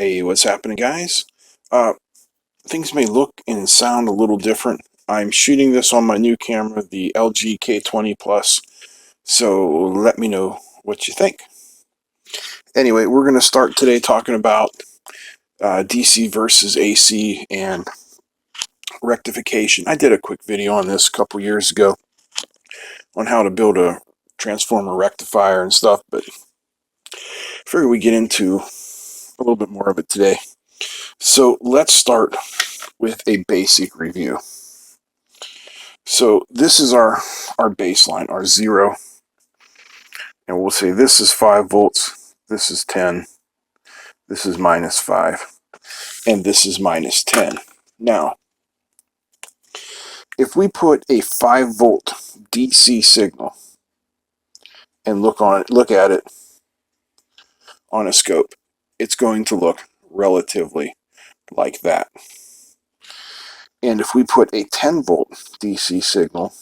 Hey, what's happening, guys? Uh, Things may look and sound a little different. I'm shooting this on my new camera, the LG K20 Plus, so let me know what you think. Anyway, we're going to start today talking about DC versus AC and rectification. I did a quick video on this a couple years ago on how to build a transformer rectifier and stuff, but I figure we get into a little bit more of it today. So let's start with a basic review. So this is our baseline, our 0, and we'll say this is 5 volts, this is 10, this is minus 5, and this is minus 10. Now, if we put a 5 volt DC signal and look at it on a scope, it's going to look relatively like that. And if we put a 10 volt DC signal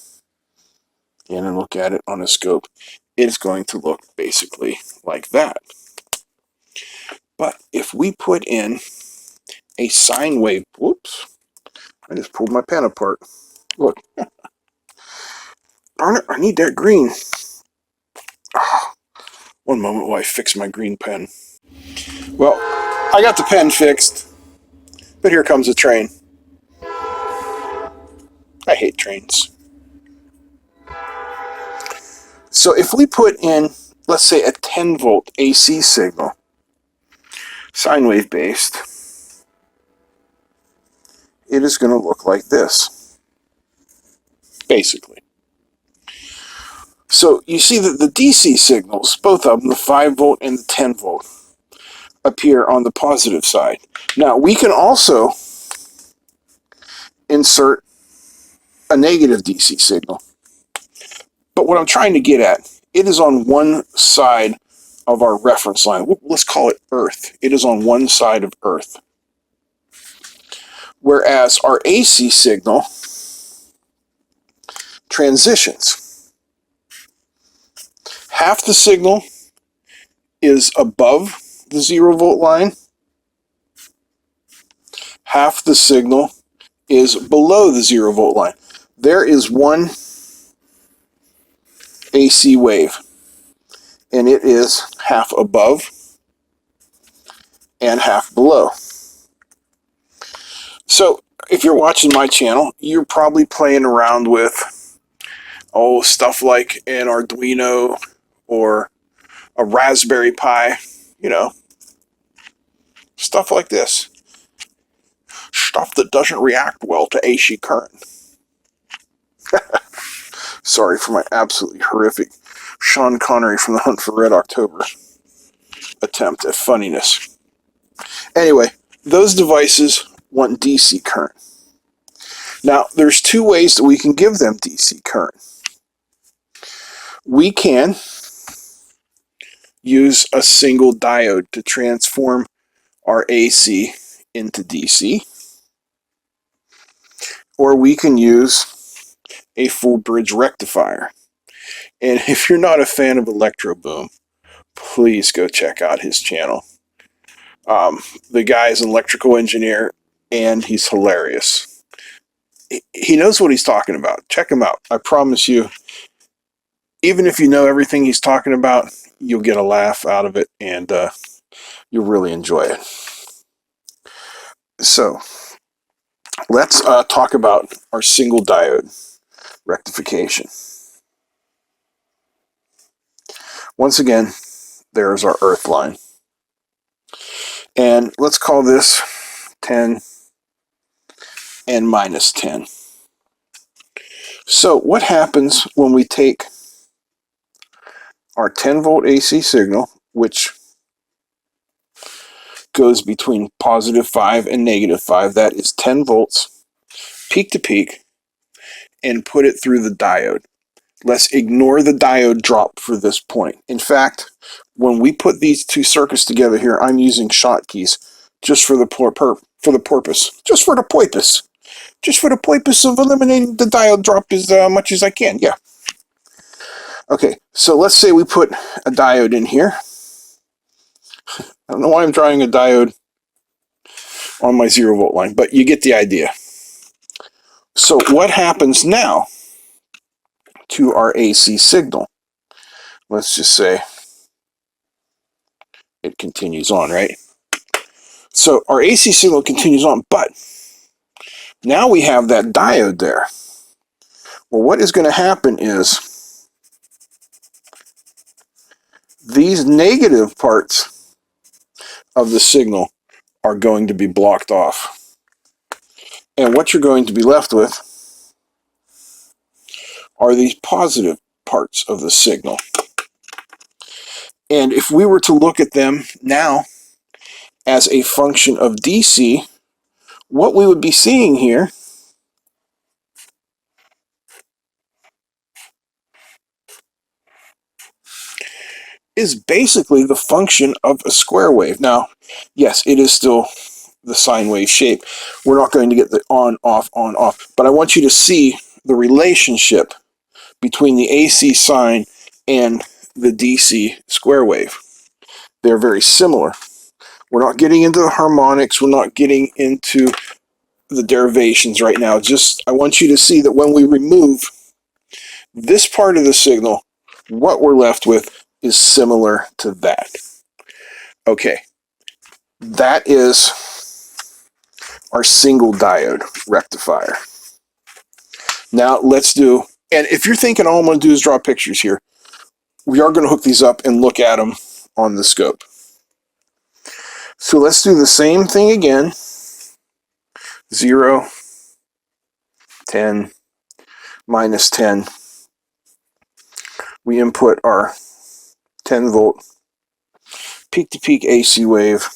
in and look at it on a scope, it's going to look basically like that. But if we put in a sine wave, whoops, I just pulled my pen apart. Look, darn it, I need that green. One moment while I fix my green pen. Well, I got the pen fixed, but here comes a train. I hate trains. So if we put in, let's say, a 10 volt AC signal, sine wave based, it is going to look like this, basically. So you see that the DC signals, both of them, the 5 volt and the 10 volt, appear on the positive side. Now we can also insert a negative DC signal. But what I'm trying to get at, it is on one side of our reference line. Let's call it Earth. It is on one side of Earth. Whereas our AC signal transitions. Half the signal is above the 0 volt line. Half the signal is below the 0 volt line. There is one AC wave, and it is half above and half below. So if you're watching my channel, you're probably playing around with stuff like an Arduino or a Raspberry Pi, stuff like this. Stuff that doesn't react well to AC current. Sorry for my absolutely horrific Sean Connery from The Hunt for Red October attempt at funniness. Anyway, those devices want DC current. Now, there's two ways that we can give them DC current. We can use a single diode to transform our AC into DC, or we can use a full bridge rectifier. And if you're not a fan of Electro Boom, please go check out his channel. The guy is an electrical engineer, and he's hilarious. He knows what he's talking about. Check him out. I promise you, even if you know everything he's talking about, you'll get a laugh out of it, and you'll really enjoy it. So, let's talk about our single diode rectification. Once again, there's our earth line. And let's call this 10 and minus 10. So what happens when we take our 10 volt AC signal, which goes between positive 5 and negative 5, that is 10 volts, peak to peak, and put it through the diode. Let's ignore the diode drop for this point. In fact, when we put these two circuits together here, I'm using shotkeys just for the purpose of eliminating the diode drop as much as I can. Yeah. Okay, so let's say we put a diode in here. I don't know why I'm drawing a diode on my 0 volt line, but you get the idea. So what happens now to our AC signal? Let's just say it continues on, right? So our AC signal continues on, but now we have that diode there. Well, what is going to happen is these negative parts of the signal are going to be blocked off. And what you're going to be left with are these positive parts of the signal. And if we were to look at them now as a function of DC, what we would be seeing here is basically the function of a square wave. Now, yes, it is still the sine wave shape. We're not going to get the on, off, but I want you to see the relationship between the AC sine and the DC square wave. They're very similar. We're not getting into the harmonics. We're not getting into the derivations right now. Just, I want you to see that when we remove this part of the signal, what we're left with is similar to that. Okay, that is our single diode rectifier. Now let's do, and if you're thinking all I'm going to do is draw pictures here, we are going to hook these up and look at them on the scope. So let's do the same thing again. 0, 10, minus 10. We input our 10 volt peak-to-peak AC wave.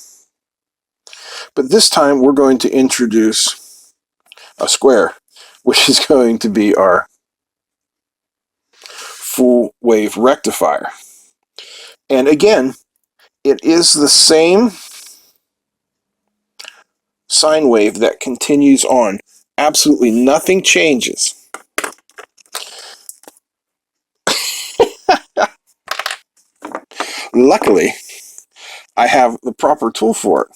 But this time we're going to introduce a square, which is going to be our full wave rectifier. And again, it is the same sine wave that continues on. Absolutely nothing changes. Luckily, I have the proper tool for it.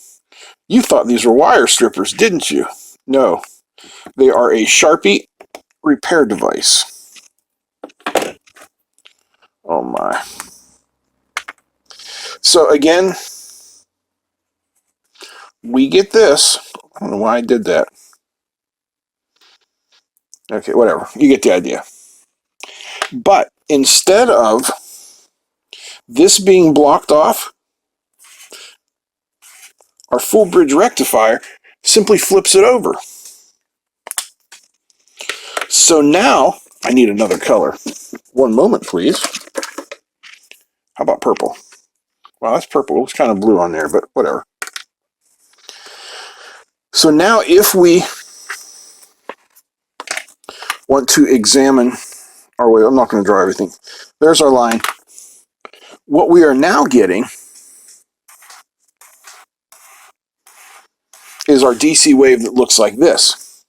You thought these were wire strippers, didn't you? No, they are a Sharpie repair device. Oh my. So again, we get this. I don't know why I did that. Okay, whatever. You get the idea. But instead of this being blocked off, our full bridge rectifier simply flips it over. So now, I need another color. One moment, please. How about purple? Well, that's purple. It looks kind of blue on there, but whatever. So now if we want to examine our wave, I'm not going to draw everything. There's our line. What we are now getting is our DC wave that looks like this.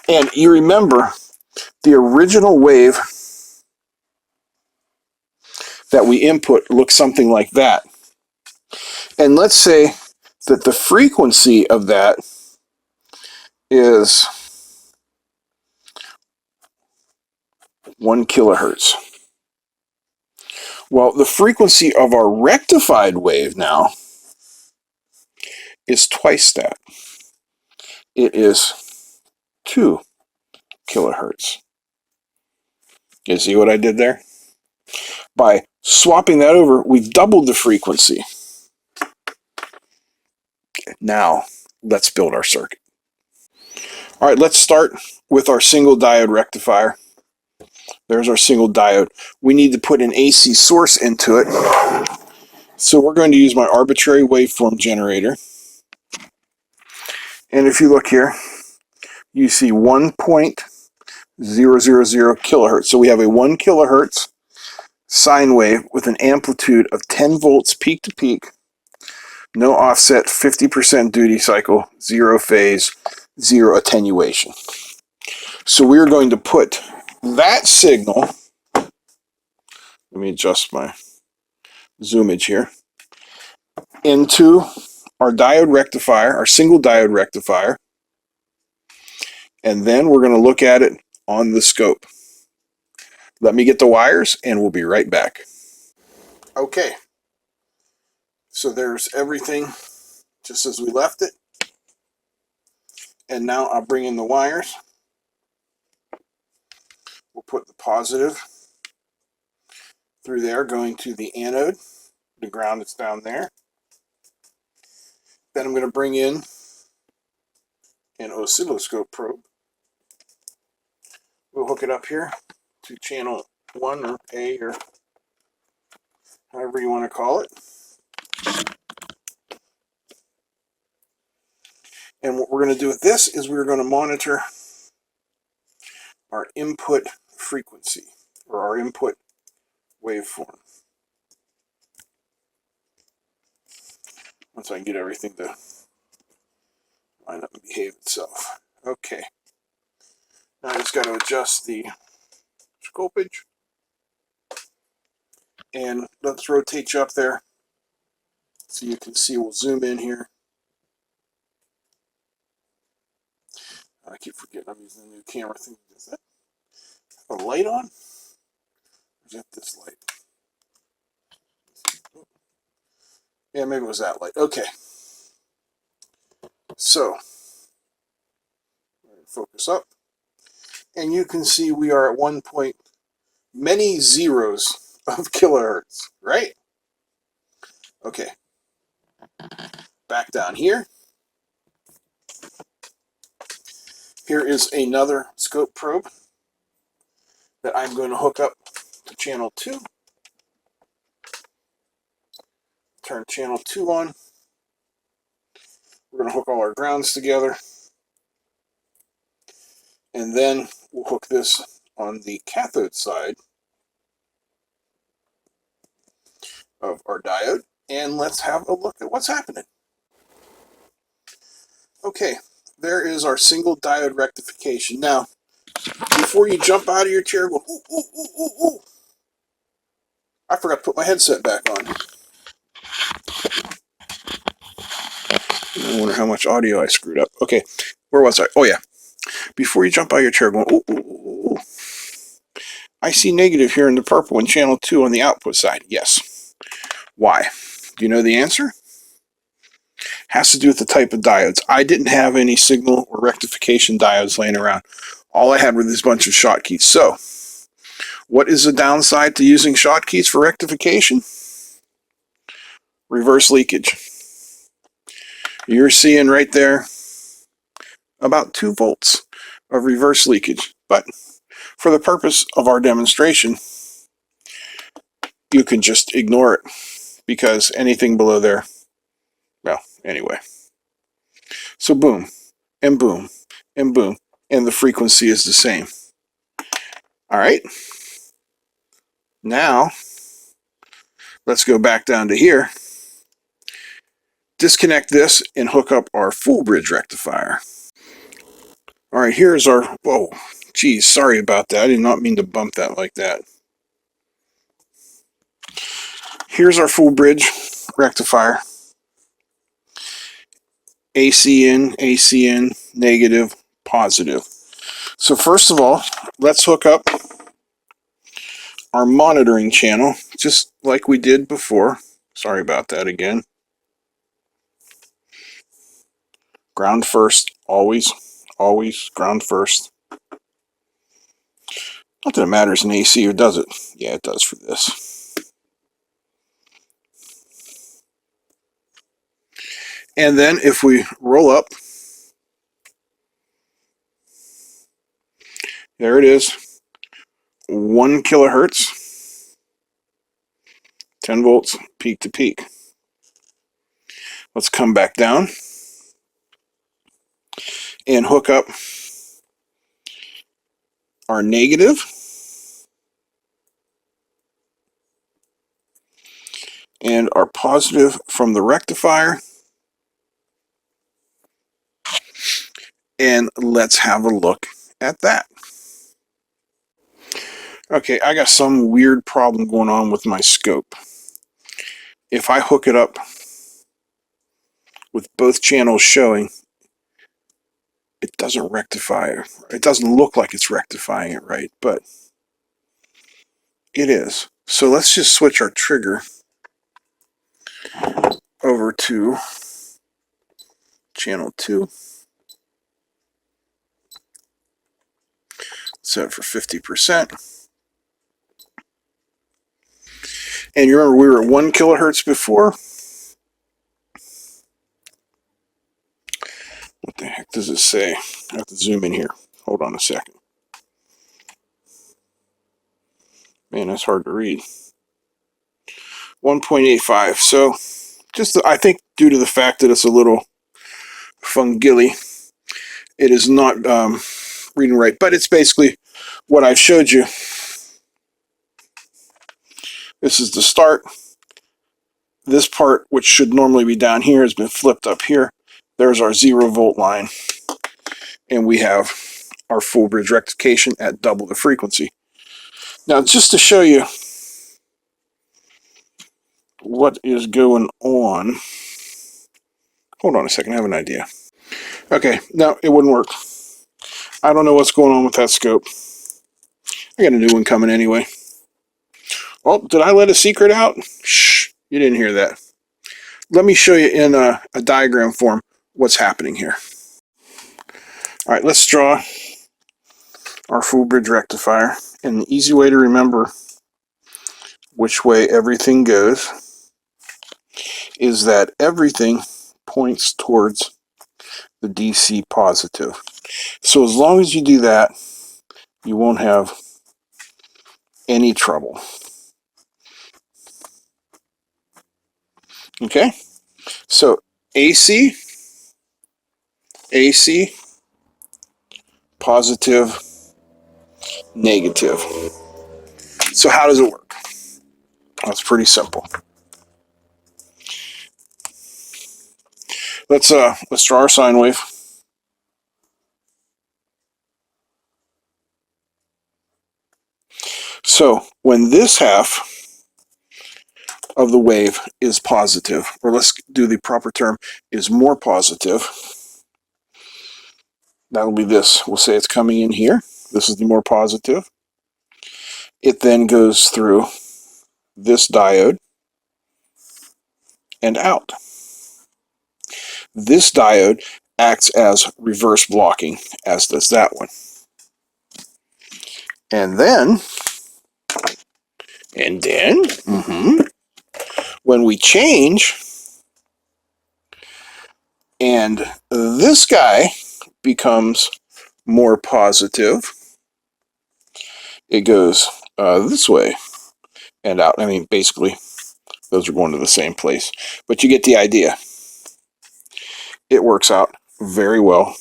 And you remember the original wave that we input looks something like that. And let's say that the frequency of that is 1 kilohertz. Well, the frequency of our rectified wave now is twice that. It is 2 kilohertz. You see what I did there? By swapping that over, we've doubled the frequency. Now, let's build our circuit. All right, let's start with our single diode rectifier. There's our single diode. We need to put an AC source into it. So we're going to use my arbitrary waveform generator. And if you look here, you see 1.000 kilohertz. So we have a 1 kilohertz sine wave with an amplitude of 10 volts peak to peak, no offset, 50% duty cycle, 0 phase, 0 attenuation. So we're going to put that signal, let me adjust my zoomage here, into our diode rectifier, our single diode rectifier, and then we're going to look at it on the scope. Let me get the wires and we'll be right back. Okay, so there's everything just as we left it. And now I'll bring in the wires. We'll put the positive through there going to the anode. The ground is down there. Then I'm going to bring in an oscilloscope probe. We'll hook it up here to channel 1 or A or however you want to call it. And what we're going to do with this is we're going to monitor our input frequency or our input waveform. Once I get everything to line up and behave itself. Okay. Now I just got to adjust the scopage. And let's rotate you up there so you can see. We'll zoom in here. I keep forgetting I'm using the new camera thing. Does that have a light on? Or is that this light? Yeah, maybe it was that light. Okay. So, focus up. And you can see we are at 1 point many zeros of kilohertz, right? Okay. Back down here. Here is another scope probe that I'm going to hook up to channel 2. Turn channel 2 on. We're going to hook all our grounds together. And then we'll hook this on the cathode side of our diode. And let's have a look at what's happening. Okay, there is our single diode rectification. Now, before you jump out of your chair, go, ooh, ooh, ooh, ooh, ooh. I forgot to put my headset back on. I wonder how much audio I screwed up. Okay, where was I? Oh, yeah. Before you jump out of your chair, going, ooh, ooh, ooh, ooh. I see negative here in the purple in channel 2 on the output side. Yes. Why? Do you know the answer? Has to do with the type of diodes. I didn't have any signal or rectification diodes laying around. All I had were this bunch of Schottkys. So, what is the downside to using Schottkys for rectification? Reverse leakage. You're seeing right there about 2 volts of reverse leakage. But for the purpose of our demonstration, you can just ignore it because anything below there, well, anyway. So boom, and boom, and boom, and the frequency is the same. All right. Now, let's go back down to here. Disconnect this and hook up our full bridge rectifier. All right, here's our, whoa, geez, sorry about that. I did not mean to bump that like that. Here's our full bridge rectifier. AC in, negative, positive. So first of all, let's hook up our monitoring channel, just like we did before. Sorry about that again. Ground first, always, always ground first. Not that it matters in AC, or does it? Yeah, it does for this. And then if we roll up, there it is, 1 kilohertz, 10 volts, peak to peak. Let's come back down and hook up our negative and our positive from the rectifier. And let's have a look at that. Okay, I got some weird problem going on with my scope. If I hook it up with both channels showing, it doesn't rectify. It doesn't look like it's rectifying it right, but it is. So let's just switch our trigger over to channel 2. Set it for 50%. And you remember we were at 1 kilohertz before? What the heck does it say? I have to zoom in here. Hold on a second. Man, that's hard to read. 1.85. So, just I think due to the fact that it's a little fungilly, it is not reading right. But it's basically what I showed you. This is the start. This part, which should normally be down here, has been flipped up here. There's our 0-volt line. And we have our full bridge rectification at double the frequency. Now, just to show you what is going on, hold on a second, I have an idea. Okay, no, it wouldn't work. I don't know what's going on with that scope. I got a new one coming anyway. Oh, did I let a secret out? Shh, you didn't hear that. Let me show you in a diagram form what's happening here. All right, let's draw our full bridge rectifier. And the easy way to remember which way everything goes is that everything points towards the DC positive. So as long as you do that, you won't have any trouble. Okay? So AC, AC, positive, negative. So how does it work? That's pretty simple. Let's draw our sine wave. So when this half of the wave is positive, or let's do the proper term, is more positive, that'll be this. We'll say it's coming in here. This is the more positive. It then goes through this diode and out. This diode acts as reverse blocking, as does that one. And then, when we change, and this guy becomes more positive, it goes this way and out. I mean, basically, those are going to the same place. But you get the idea. It works out very well,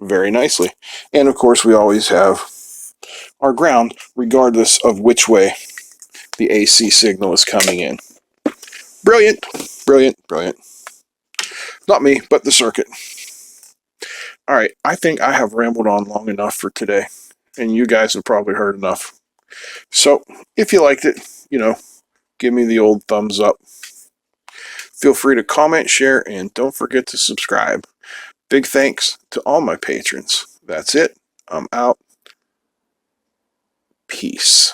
very nicely. And of course, we always have our ground, regardless of which way the AC signal is coming in. Brilliant, brilliant, brilliant. Not me, but the circuit. All right, I think I have rambled on long enough for today, and you guys have probably heard enough. So, if you liked it, give me the old thumbs up. Feel free to comment, share, and don't forget to subscribe. Big thanks to all my patrons. That's it. I'm out. Peace.